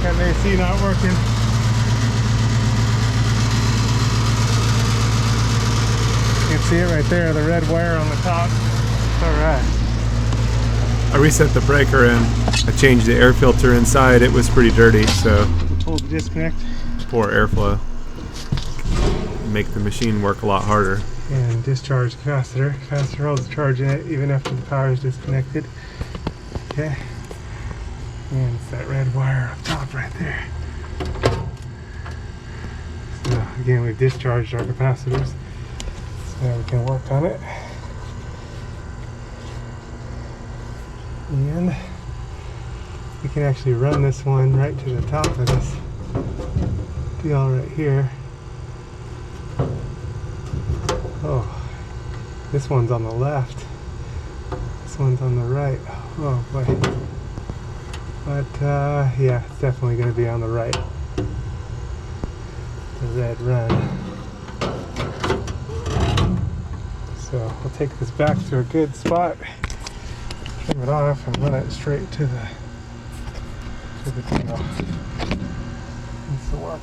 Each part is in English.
Got the AC not working. You can see it right there, the red wire on the top. Alright. I reset the breaker and I changed the air filter inside. It was pretty dirty, so Pull the disconnect. poor airflow. Make the machine work a lot harder. And discharge capacitor. Capacitor holds charge in it even after the power is disconnected. Okay. And it's that red wire up top right there. So again, we've discharged our capacitors. So now we can work on it. And we can actually run this one right to the top of this deal right here. Oh, this one's on the left. This one's on the right. Oh boy. But yeah, it's definitely going to be on the right. The red run. So we'll take this back to a good spot. Trim it off and run it straight to the deal. Needs to work.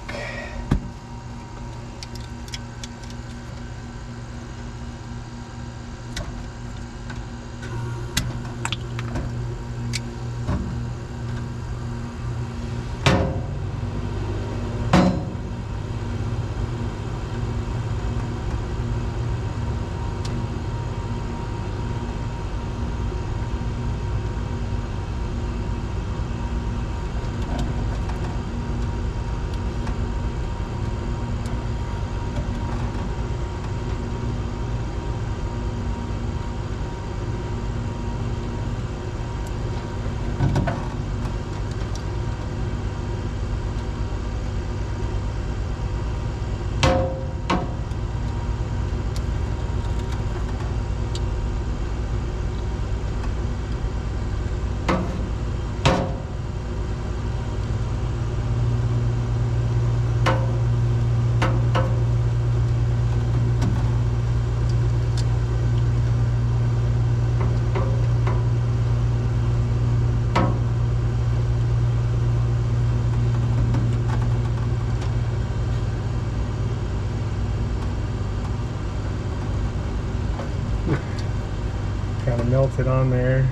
Kind of melted on there.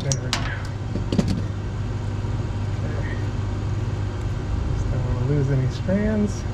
There we go. Okay. Just don't want to lose any strands.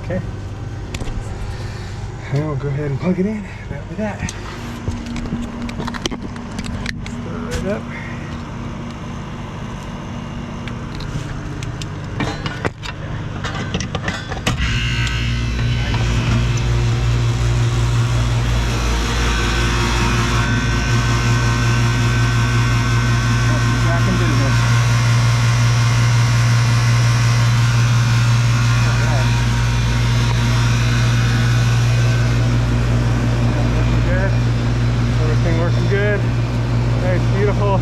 Okay. And we'll go ahead and plug it in. That'll be that. Start it up. Back in business. Working good. Nice, beautiful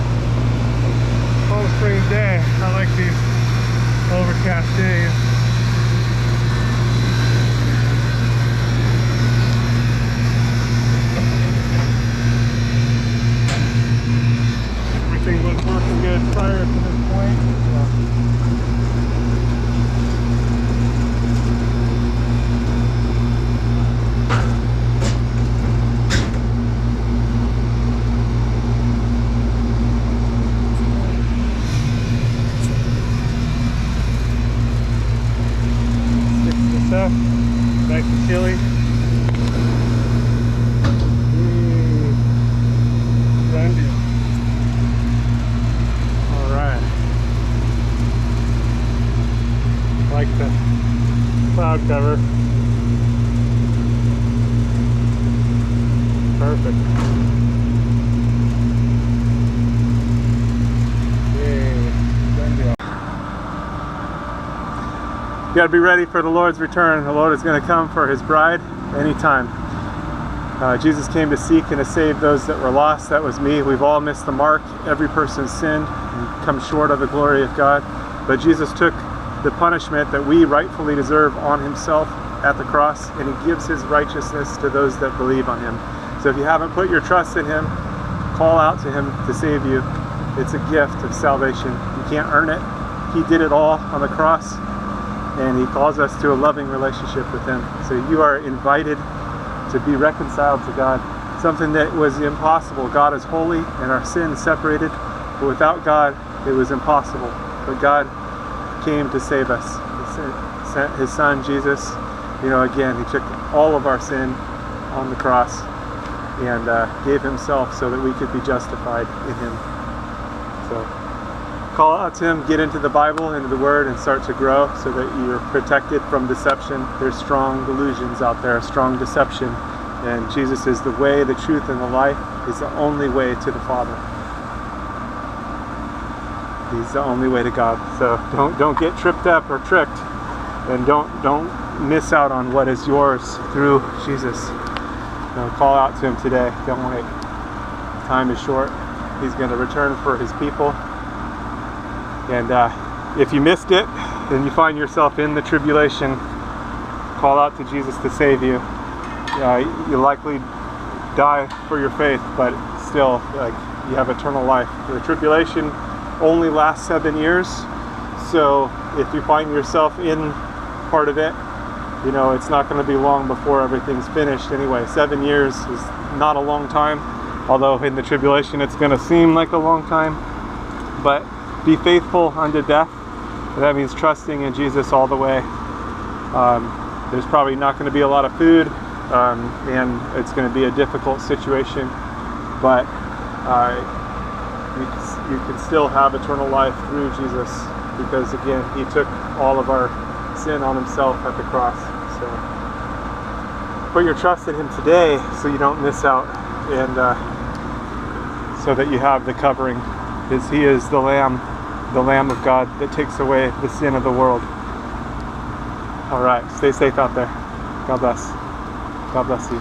Palm Springs day. I like these overcast days. Everything was working good prior to this point. Nice and chilly. like the cloud cover. Perfect. Yay. Done deal. You got to be ready for the Lord's return. The Lord is going to come for his bride anytime. Jesus came to seek and to save those that were lost. That was me. We've all missed the mark. Every person's sinned and come short of the glory of God. But Jesus took the punishment that we rightfully deserve on himself at the cross, and he gives his righteousness to those that believe on him. So if you haven't put your trust in him, call out to him to save you. It's a gift of salvation. You can't earn it. He did it all on the cross, and he calls us to a loving relationship with him. So you are invited to be reconciled to God, something that was impossible. God is holy and our sin separated, but without God it was impossible. But God came to save us. He sent his son Jesus. Again, he took all of our sin on the cross and gave himself so that we could be justified in him. So call out to him, get into the Bible, into the Word, and start to grow so that you're protected from deception. There's strong delusions out there, strong deception, and Jesus is the way, the truth, and the life. He's the only way to the Father. He's the only way to God. So don't get tripped up or tricked, and don't miss out on what is yours through Jesus. Call out to him today. Don't wait. Time is short. He's going to return for his people. And if you missed it and you find yourself in the tribulation, call out to Jesus to save you. You'll likely die for your faith, but still, you have eternal life. The tribulation only lasts 7 years, so if you find yourself in part of it, it's not going to be long before everything's finished anyway. 7 years is not a long time, although in the tribulation it's going to seem like a long time. But be faithful unto death. That means trusting in Jesus all the way. There's probably not going to be a lot of food, and it's going to be a difficult situation, but you can still have eternal life through Jesus, because again, he took all of our sin on himself at the cross. So put your trust in him today so you don't miss out, and so that you have the covering, because he is the Lamb of God that takes away the sin of the world. All right, stay safe out there. God bless. God bless you.